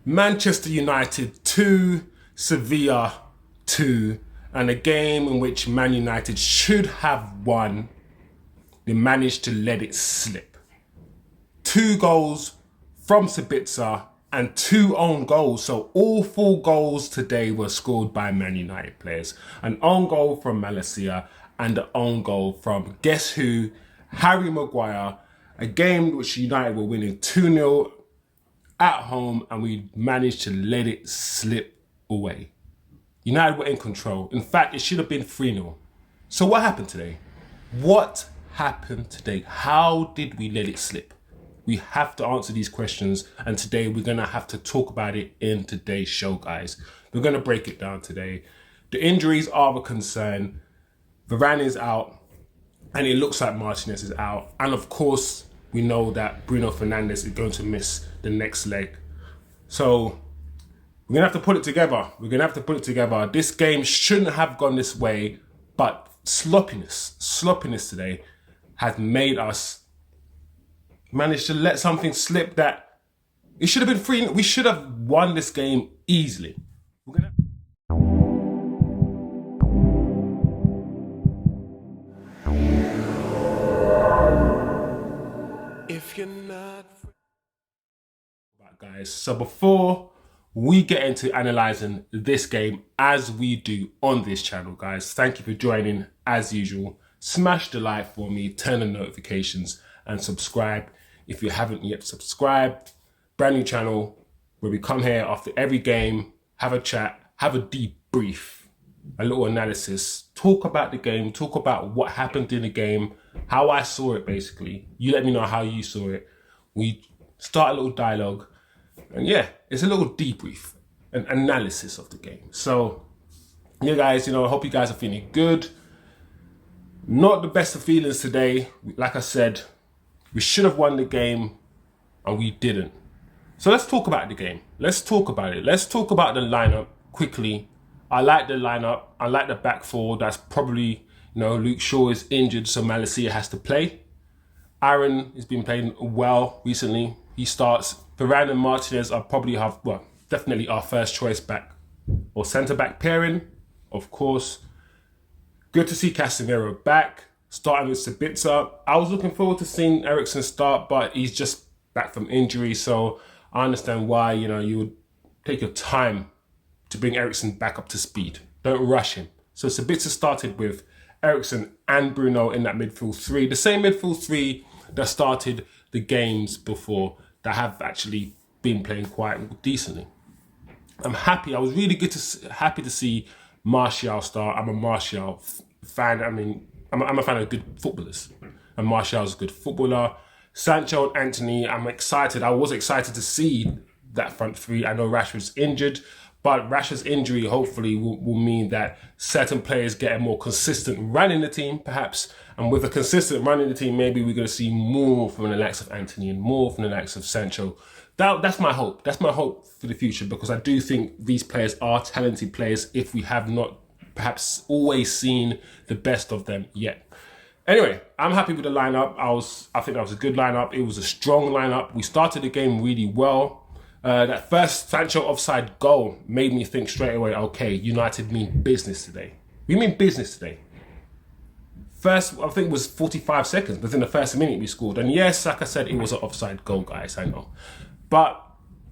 Manchester United 2, Sevilla 2, and a game in which Man United should have won. They managed to let it slip. 2 goals from Sabitzer and 2 own goals. So all 4 goals today were scored by Man United players. An own goal from Malacia and an own goal from, guess who? Harry Maguire. A game which United were winning 2-0 at home, and we managed to let it slip away. United were in control. In fact, it should have been 3-0. So what happened today? What happened today? How did we let it slip? We have to answer these questions, and today we're going to have to talk about it in today's show, guys. We're going to break it down today. The injuries are a concern. Varane is out, and it looks like Martinez is out. And of course, we know that Bruno Fernandes is going to miss the next leg. So we're going to have to put it together. This game shouldn't have gone this way, but sloppiness today has made us manage to let something slip that it should have been free. We should have won this game easily. If you're not guys, so before we get into analysing this game as we do on this channel, guys, thank you for joining as usual. Smash the like for me, turn on notifications and subscribe if you haven't yet subscribed. Brand new channel where we come here after every game, have a chat, have a debrief, a little analysis, talk about the game, talk about what happened in the game, how I saw it basically. You let me know how you saw it. We start a little dialogue. And yeah, it's a little debrief, an analysis of the game. So, yeah, guys, I hope you guys are feeling good. Not the best of feelings today. Like I said, we should have won the game and we didn't. So let's talk about the game. Let's talk about it. Let's talk about the lineup quickly. I like the lineup. I like the back four. That's probably, Luke Shaw is injured, so Malacia has to play. Aaron has been playing well recently. He starts. Varane and Martinez are probably definitely our first choice back or centre back pairing, of course. Good to see Casemiro back, starting with Sabitzer. I was looking forward to seeing Eriksen start, but he's just back from injury, so I understand why, you would take your time to bring Eriksen back up to speed. Don't rush him. So Sabitzer started with Eriksen and Bruno in that midfield 3, the same midfield 3 that started the games before, that have actually been playing quite decently. I'm happy. I was really happy to see Martial start. I'm a Martial fan. I mean, I'm a fan of good footballers, and Martial's a good footballer. Sancho and Antony, I'm excited. I was excited to see that front 3. I know Rashford's injured, but Rashford's injury hopefully will mean that certain players get a more consistent run in the team, perhaps. And with a consistent run in the team, maybe we're going to see more from the likes of Antony and more from the likes of Sancho. That's my hope. That's my hope for the future, because I do think these players are talented players if we have not perhaps always seen the best of them yet. Anyway, I'm happy with the lineup. I think that was a good lineup. It was a strong lineup. We started the game really well. That first Sancho offside goal made me think straight away, okay, United mean business today. We mean business today. First, I think it was 45 seconds. Within the first minute we scored. And yes, like I said, it was an offside goal, guys, I know. But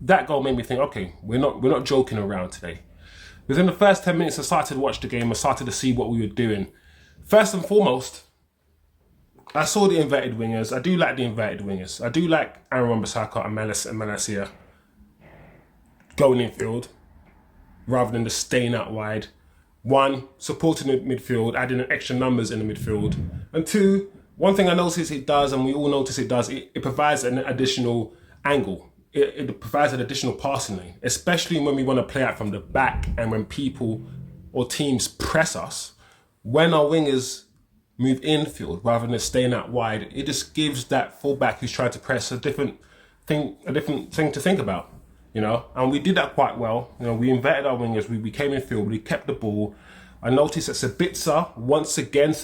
that goal made me think, okay, we're not joking around today. Within the first 10 minutes, I started to watch the game. I started to see what we were doing. First and foremost, I saw the inverted wingers. I do like the inverted wingers. I do like Aaron Wan-Bissaka and Malacia going infield rather than just staying out wide. 1, supporting the midfield, adding extra numbers in the midfield. And 2, one thing I notice it does, and we all notice it does, it provides an additional angle. It provides an additional passing lane, especially when we want to play out from the back and when people or teams press us. When our wingers move infield rather than staying out wide, it just gives that fullback who's trying to press a different thing to think about. And we did that quite well. We inverted our wingers, we came in field, we kept the ball. I noticed that Sabitzer, once again,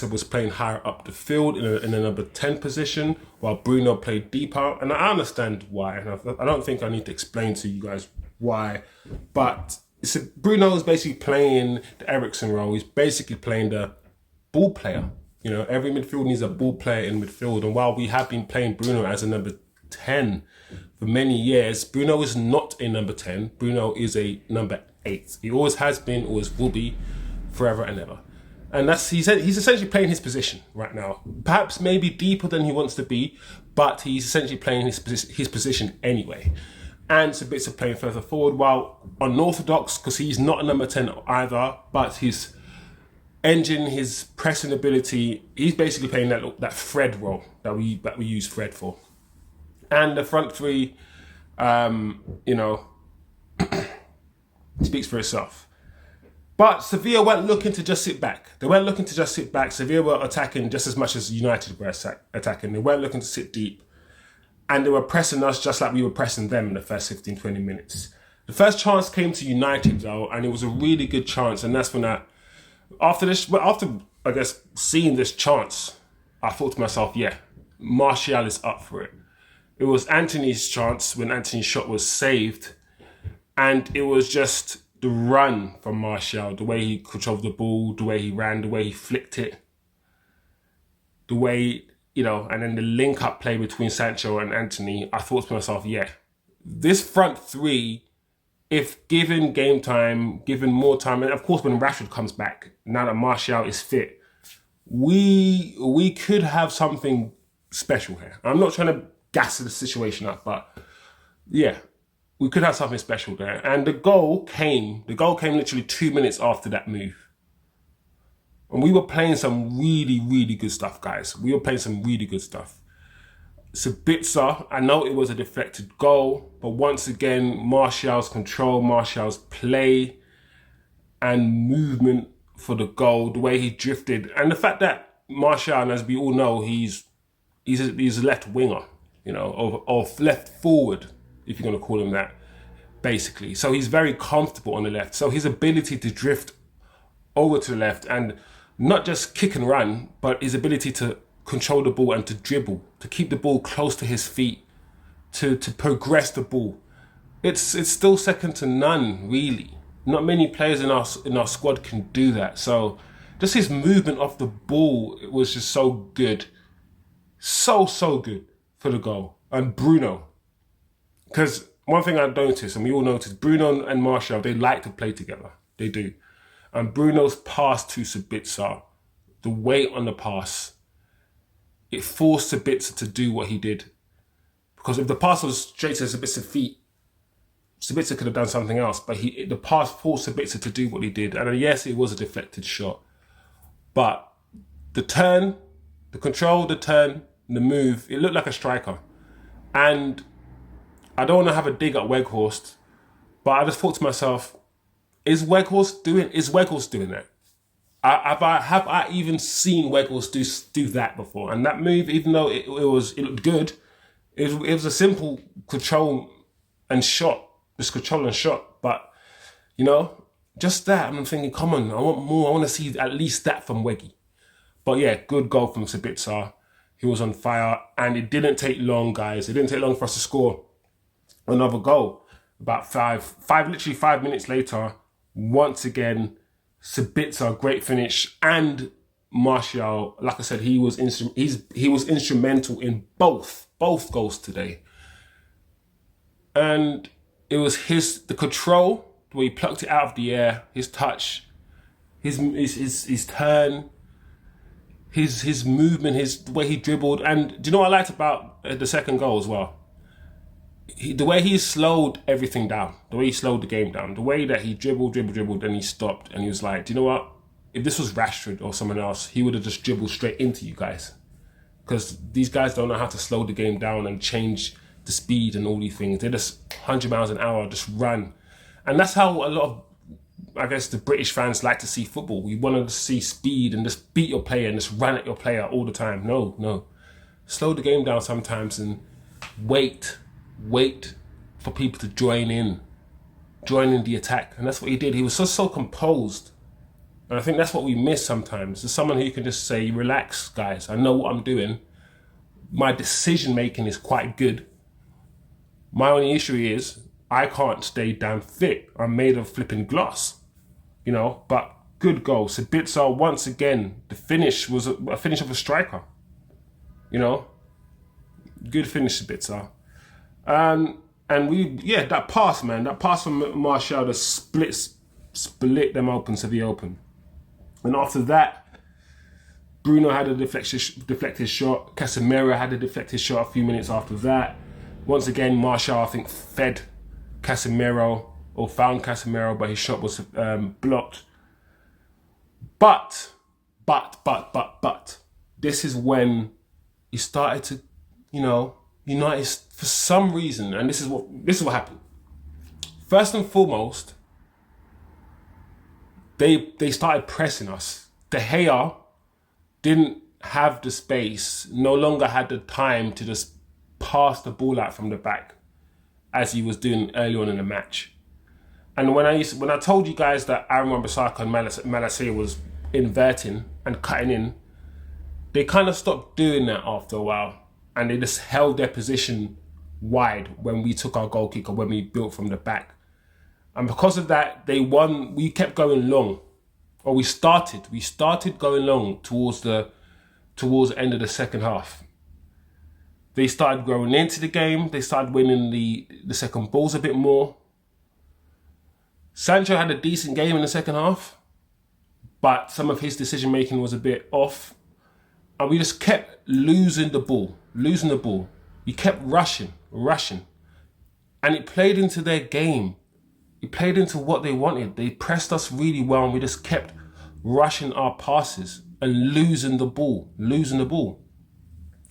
was playing higher up the field in a number 10 position, while Bruno played deeper. And I understand why. And I don't think I need to explain to you guys why. But Bruno is basically playing the Eriksen role. He's basically playing the ball player. You know, every midfield needs a ball player in midfield. And while we have been playing Bruno as a number 10 for many years, Bruno is not a number 10. Bruno is a number 8. He always has been, always will be, forever and ever. And he's essentially playing his position right now. Perhaps maybe deeper than he wants to be, but he's essentially playing his position anyway. And Sabitzer playing further forward, while unorthodox, because he's not a number 10 either, but his engine, his pressing ability, he's basically playing that Fred role that we use Fred for. And the front three, you know, speaks for itself. But Sevilla weren't looking to just sit back. They weren't looking to just sit back. Sevilla were attacking just as much as United were attacking. They weren't looking to sit deep. And they were pressing us just like we were pressing them in the first 15, 20 minutes. The first chance came to United, though, and it was a really good chance. And that's when after I guess, seeing this chance, I thought to myself, yeah, Martial is up for it. It was Anthony's chance when Anthony's shot was saved. And it was just the run from Martial, the way he controlled the ball, the way he ran, the way he flicked it, the way, you know, and then the link-up play between Sancho and Antony. I thought to myself, yeah, this front three, if given game time, given more time, and of course when Rashford comes back, now that Martial is fit, we could have something special here. I'm not trying to gas the situation up, but yeah, we could have something special there. And the goal came literally 2 minutes after that move. And we were playing some really, really good stuff, guys. We were playing some really good stuff. Sabitzer, I know it was a deflected goal, but once again, Martial's control, Martial's play and movement for the goal, the way he drifted. And the fact that Martial, as we all know, he's a left winger, you know, or left forward, if you're going to call him that, basically. So he's very comfortable on the left. So his ability to drift over to the left and not just kick and run, but his ability to control the ball and to dribble, to keep the ball close to his feet, to progress the ball. It's still second to none, really. Not many players in our squad can do that. So just his movement off the ball, it was just so good. So good for the goal. And Bruno. Because one thing I noticed, and we all noticed, Bruno and Martial, they like to play together. They do. And Bruno's pass to Sabitzer, the weight on the pass, it forced Sabitzer to do what he did. Because if the pass was straight to Sabitzer's feet, Sabitzer could have done something else. But the pass forced Sabitzer to do what he did. And yes, it was a deflected shot. But the turn, the control, the turn, the move, it looked like a striker. And I don't want to have a dig at Weghorst, but I just thought to myself, is Weghorst doing that? Have I even seen Weghorst do that before? And that move, even though it looked good, it was a simple control and shot, just control and shot. But you know, just that, I'm thinking, come on, I want more. I want to see at least that from Weggy. But yeah, good goal from Sabitzer. He was on fire, and it didn't take long, guys. It didn't take long for us to score another goal. About literally 5 minutes later, once again, Sabitzer, great finish, and Martial, like I said, he was instrumental in both goals today. And it was the control, the way he plucked it out of the air, his touch, his turn, his movement, the way he dribbled. And do you know what I liked about the second goal as well? The way he slowed everything down, the way he slowed the game down, the way that he dribbled, and he stopped, and he was like, do you know what? If this was Rashford or someone else, he would have just dribbled straight into you guys. Because these guys don't know how to slow the game down and change the speed and all these things. They just 100 miles an hour, just run. And that's how a lot of, I guess, the British fans like to see football. We want to see speed and just beat your player and just run at your player all the time. No. Slow the game down sometimes and wait for people to join in the attack. And that's what he did. He was so composed. And I think that's what we miss sometimes. There's someone who can just say, relax, guys. I know what I'm doing. My decision making is quite good. My only issue is I can't stay damn fit. I'm made of flipping glass, you know. But good goal. Sabitzer, once again, the finish was a finish of a striker, you know. Good finish, Sabitzer. And that pass, man. That pass from Martial that split them open, Sevilla open. And after that, Bruno had a deflected shot. Casemiro had a deflected shot a few minutes after that. Once again, Martial, I think, fed Casemiro or found Casemiro, but his shot was blocked. But, this is when he started to, you know, United, for some reason, and this is what happened. First and foremost, they started pressing us. De Gea didn't have the space, no longer had the time to just pass the ball out from the back as he was doing early on in the match. And when I told you guys that Aaron Wan-Bissaka and Malacia was inverting and cutting in, they kind of stopped doing that after a while, and they just held their position wide when we took our goal kick or when we built from the back. And because of that, they won. We kept going long. Or we started going long towards the end of the second half. They started growing into the game. They started winning the second balls a bit more. Sancho had a decent game in the second half, but some of his decision making was a bit off. And we just kept losing the ball. We kept rushing. And it played into their game. It played into what they wanted. They pressed us really well, and we just kept rushing our passes and losing the ball.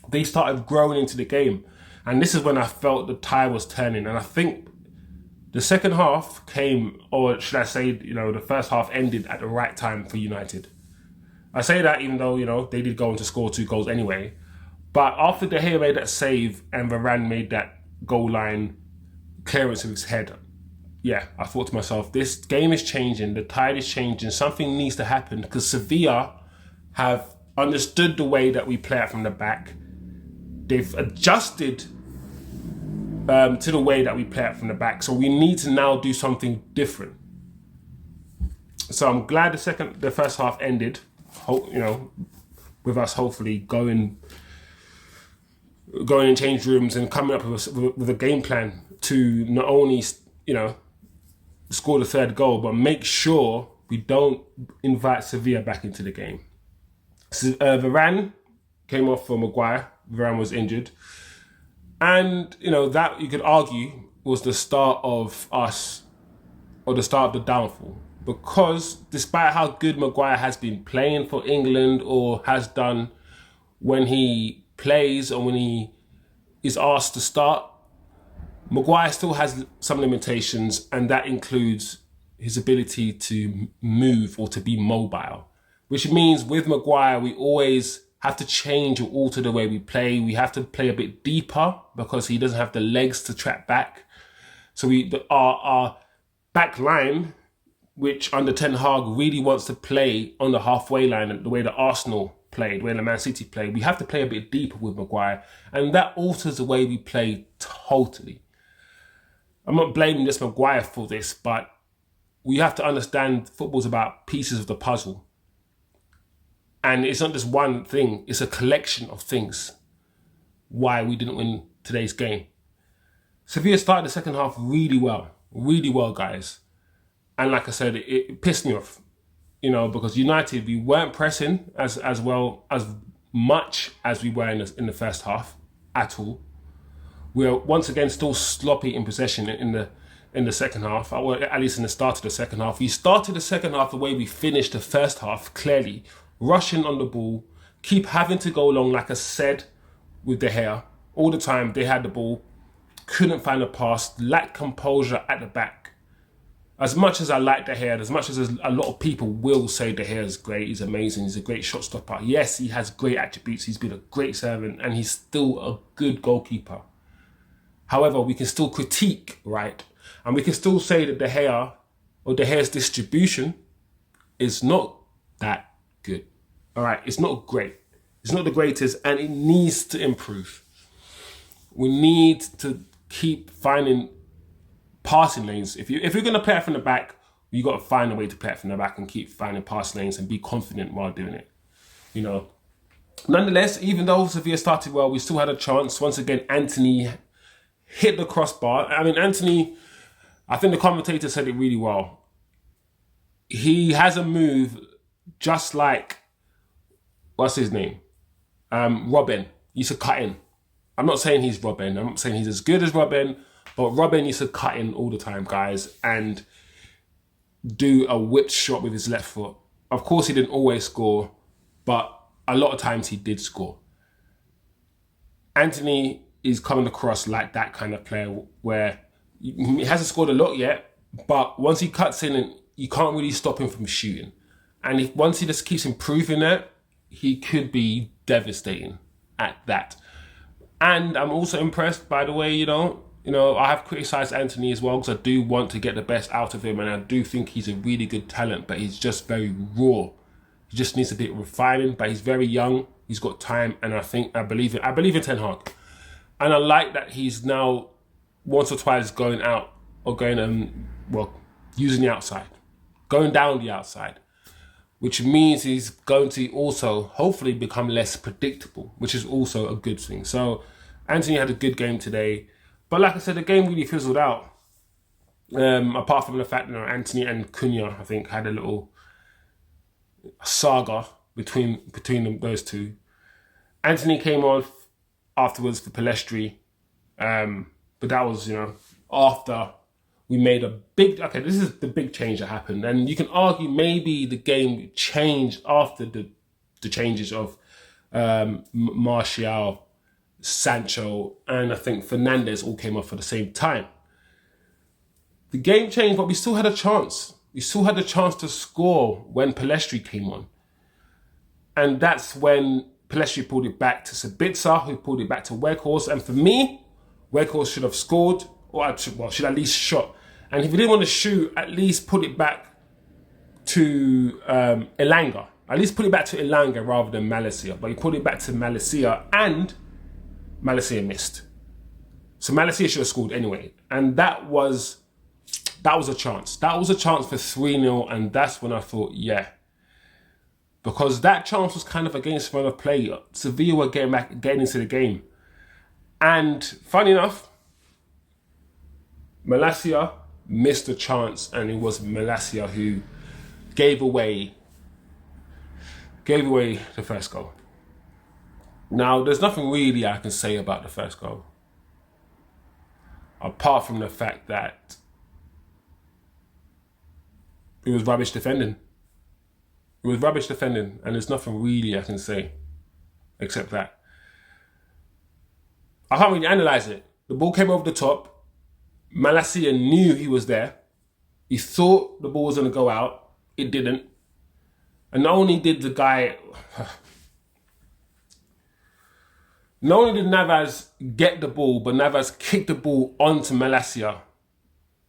They started growing into the game. And this is when I felt the tide was turning. And I think the second half came, or should I say, you know, the first half ended at the right time for United. I say that even though, you know, they did go on to score 2 goals anyway. But after De Gea made that save and Varane made that goal line clearance with his head, yeah, I thought to myself, this game is changing, the tide is changing, something needs to happen, because Sevilla have understood the way that we play out from the back. They've adjusted to the way that we play out from the back. So we need to now do something different. So I'm glad the first half ended, you know, with us hopefully going in change rooms and coming up with a game plan to not only, you know, score the third goal, but make sure we don't invite Sevilla back into the game. So, Varane came off for Maguire. Varane was injured. And, you know, that you could argue was the start of us, or the start of the downfall. Because despite how good Maguire has been playing for England, or has done when he plays or when he is asked to start, Maguire still has some limitations, and that includes his ability to move or to be mobile. Which means with Maguire, we always have to change or alter the way we play. We have to play a bit deeper because he doesn't have the legs to track back. So our back line, which under Ten Hag really wants to play on the halfway line, the way that Arsenal played, the way the Man City played, we have to play a bit deeper with Maguire, and that alters the way we play totally. I'm not blaming just Maguire for this, but we have to understand football's about pieces of the puzzle. And it's not just one thing, it's a collection of things why we didn't win today's game. Sevilla started the second half really well, guys. And like I said, it pissed me off, you know, because United, we weren't pressing as well as much as we were in the first half at all. We are once again still sloppy in possession in the second half, or at least in the start of the second half. We started the second half the way we finished the first half, clearly. Rushing on the ball, keep having to go long, like I said, with De Gea. All the time, they had the ball, couldn't find a pass, lacked composure at the back. As much as I like De Gea, as much as a lot of people will say De Gea is great, he's amazing, he's a great shot stopper. Yes, he has great attributes, he's been a great servant, and he's still a good goalkeeper. However, we can still critique, right? And we can still say that De Gea, or De Gea's distribution, is not that good. All right, it's not great. It's not the greatest, and it needs to improve. We need to keep finding passing lanes. If you're going to play it from the back, you got to find a way to play it from the back and keep finding passing lanes and be confident while doing it. You know. Nonetheless, even though Sevilla started well, we still had a chance. Once again, Anthony hit the crossbar. I mean, Anthony, I think the commentator said it really well. He has a move just like, what's his name? Robin. He used to cut in. I'm not saying he's Robin. I'm not saying he's as good as Robin, but Robin used to cut in all the time, guys, and do a whipped shot with his left foot. Of course, he didn't always score, but a lot of times he did score. Anthony is coming across like that kind of player where he hasn't scored a lot yet, but once he cuts in, you can't really stop him from shooting. And once he just keeps improving that, he could be devastating at that. And I'm also impressed, by the way, you know, I have criticised Anthony as well because I do want to get the best out of him, and I do think he's a really good talent, but he's just very raw. He just needs a bit of refining, but he's very young. He's got time, and I believe in Ten Hag. And I like that he's now once or twice going out or going using the outside, going down the outside, which means he's going to also hopefully become less predictable, which is also a good thing. So Anthony had a good game today, but like I said, the game really fizzled out. Apart from the fact that Anthony and Cunha, I think, had a little saga between those two. Anthony came on afterwards for Palestri, but that was, after we made a big... Okay, this is the big change that happened, and you can argue maybe the game changed after the changes of Martial, Sancho, and I think Fernandez all came off at the same time. The game changed, but we still had a chance. We still had a chance to score when Palestri came on. And that's when Palestri pulled it back to Sabitzer, who pulled it back to Weghorst. And for me, Weghorst should have scored, or should at least shot. And if he didn't want to shoot, at least put it back to Elanga. At least put it back to Elanga rather than Malacia. But he put it back to Malacia, and Malacia missed. So Malacia should have scored anyway. And that was a chance. That was a chance for 3-0, and that's when I thought, yeah. Because that chance was kind of against run of play. Sevilla were getting into the game. And funny enough, Malacia missed a chance, and it was Malacia who gave away the first goal. Now, there's nothing really I can say about the first goal, apart from the fact that it was rubbish defending. It was rubbish defending, and there's nothing really I can say except that. I can't really analyse it. The ball came over the top. Malacia knew he was there. He thought the ball was going to go out. It didn't. And not only did Navas get the ball, but Navas kicked the ball onto Malacia,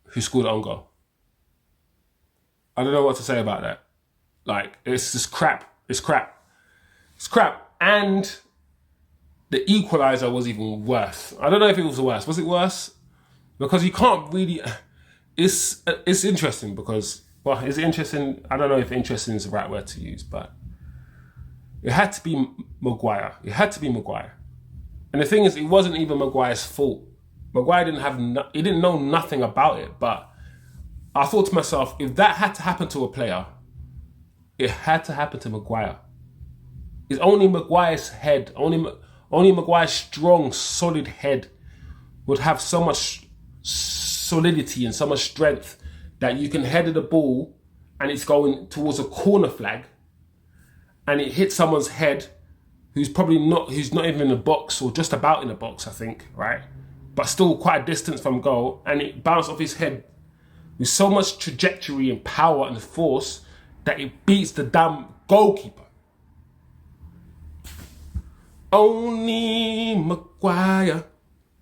who scored on goal. I don't know what to say about that. Like, it's just crap. It's crap. It's crap. And the equaliser was even worse. I don't know if it was worse. Was it worse? Because you can't really... It's interesting because... Well, is it interesting? I don't know if interesting is the right word to use, but it had to be Maguire. It had to be Maguire. And the thing is, it wasn't even Maguire's fault. Maguire he didn't know nothing about it, but I thought to myself, if that had to happen to a player, it had to happen to Maguire. It's only Maguire's head, only Maguire's strong, solid head would have so much solidity and so much strength that you can header the ball and it's going towards a corner flag and it hits someone's head who's not even in the box or just about in the box, I think, right? But still quite a distance from goal, and it bounced off his head with so much trajectory and power and force that it beats the damn goalkeeper. Only Maguire.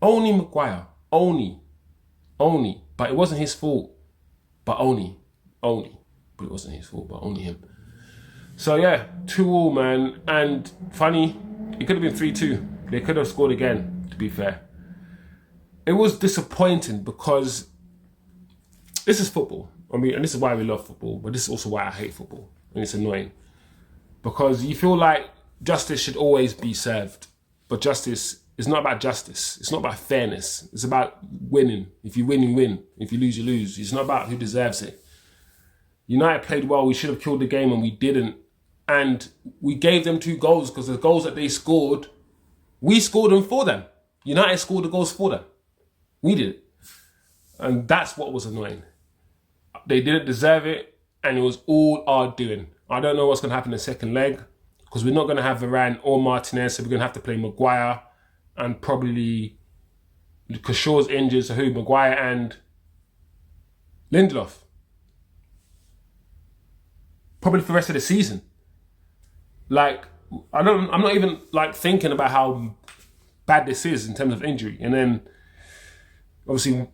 Only. But it wasn't his fault. But only. But it wasn't his fault, but only him. So yeah, 2-2, man. And funny, it could have been 3-2. They could have scored again, to be fair. It was disappointing because this is football. I mean, and this is why we love football, but this is also why I hate football. And it's annoying. Because you feel like justice should always be served. But justice is not about justice. It's not about fairness. It's about winning. If you win, you win. If you lose, you lose. It's not about who deserves it. United played well. We should have killed the game and we didn't. And we gave them 2 goals because the goals that they scored, we scored them for them. United scored the goals for them. We did it. And that's what was annoying. They didn't deserve it, and it was all our doing. I don't know what's going to happen in the second leg, because we're not going to have Varane or Martinez, so we're going to have to play Maguire, and probably, because Shaw's injured, so who? Maguire and Lindelof. Probably for the rest of the season. Like, I'm not even like thinking about how bad this is in terms of injury. And then, obviously,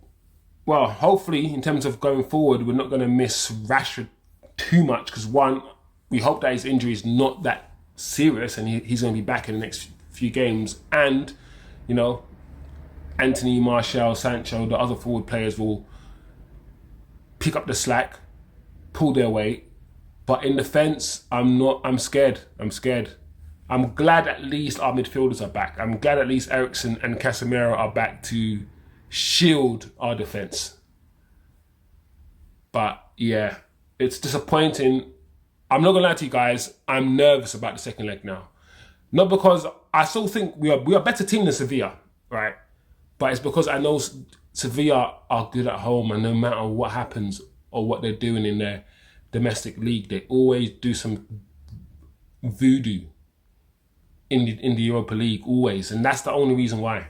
well, hopefully, in terms of going forward, we're not going to miss Rashford too much, because one, we hope that his injury is not that serious and he's going to be back in the next few games. And, you know, Anthony, Martial, Sancho, the other forward players will pick up the slack, pull their weight. But in defence, I'm scared. I'm glad at least our midfielders are back. I'm glad at least Eriksen and Casemiro are back to shield our defence. But yeah, it's disappointing. I'm not gonna lie to you guys, I'm nervous about the second leg now. Not because I still think we are a better team than Sevilla, right? But it's because I know Sevilla are good at home, and no matter what happens or what they're doing in their domestic league, they always do some voodoo in the Europa League, always. And that's the only reason why.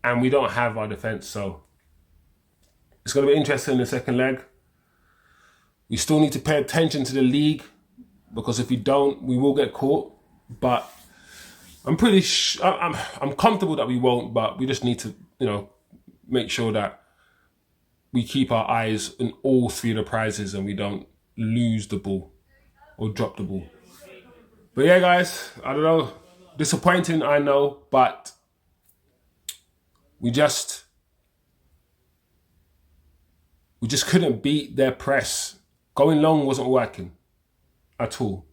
And we don't have our defence, so it's going to be interesting in the second leg. We still need to pay attention to the league, because if we don't, we will get caught. But I'm I'm comfortable that we won't, but we just need to, you know, make sure that we keep our eyes on all 3 of the prizes and we don't lose the ball or drop the ball. But yeah, guys, I don't know. Disappointing, I know, but we just couldn't beat their press. Going long wasn't working at all.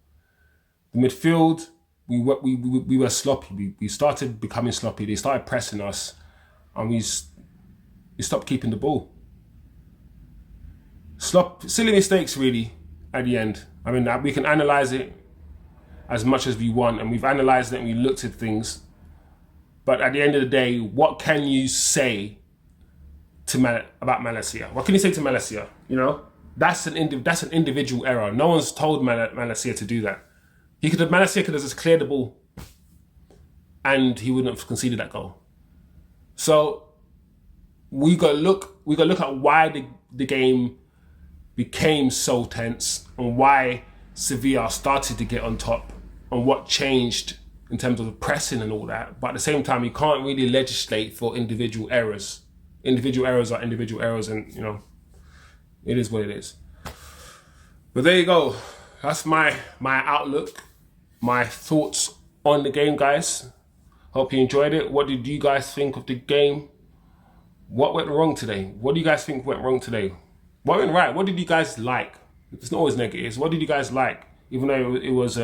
The midfield, we were sloppy. We started becoming sloppy. They started pressing us, and we stopped keeping the ball. Silly mistakes, really, at the end. I mean, we can analyse it as much as we want, and we've analysed it and we looked at things. But at the end of the day, what can you say about Malacia? What can you say to Malacia? You know, that's an individual error. No one's told Malacia to do that. Malacia could have just cleared the ball, and he wouldn't have conceded that goal. So we got to look at why the game became so tense, and why Sevilla started to get on top, and what changed in terms of pressing and all that. But at the same time, you can't really legislate for individual errors. Individual errors are individual errors, and, you know, it is what it is. But there you go. That's my outlook, my thoughts on the game, guys. Hope you enjoyed it. What did you guys think of the game? What went wrong today? What do you guys think went wrong today? What went right? What did you guys like? It's not always negatives. What did you guys like? Even though it was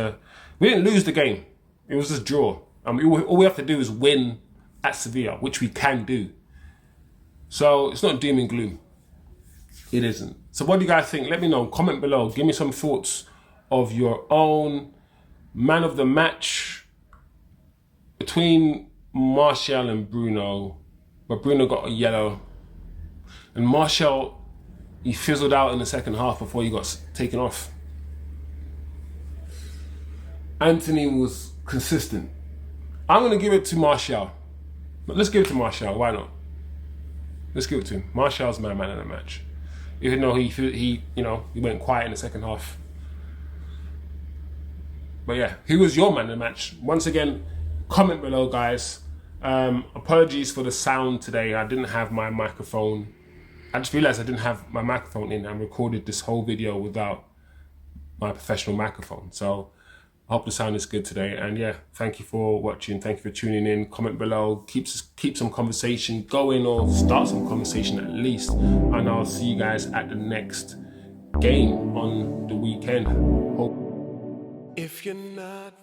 we didn't lose the game. It was just draw. All we have to do is win at Sevilla, which we can do. So it's not doom and gloom. It isn't. So what do you guys think? Let me know. Comment below. Give me some thoughts of your own man of the match between Martial and Bruno. But Bruno got a yellow. And Martial, he fizzled out in the second half before he got taken off. Anthony was consistent. I'm going to give it to Martial. But let's give it to Martial. Why not? Let's give it to him. Martial's my man of the match. Even though he went quiet in the second half. But yeah, who was your man of the match? Once again, comment below, guys. Apologies for the sound today. I didn't have my microphone. I just realized I didn't have my microphone in. I recorded this whole video without my professional microphone. So I hope the sound is good today. And yeah, thank you for watching. Thank you for tuning in. Comment below. Keep some conversation going, or start some conversation at least. And I'll see you guys at the next game on the weekend. If you're not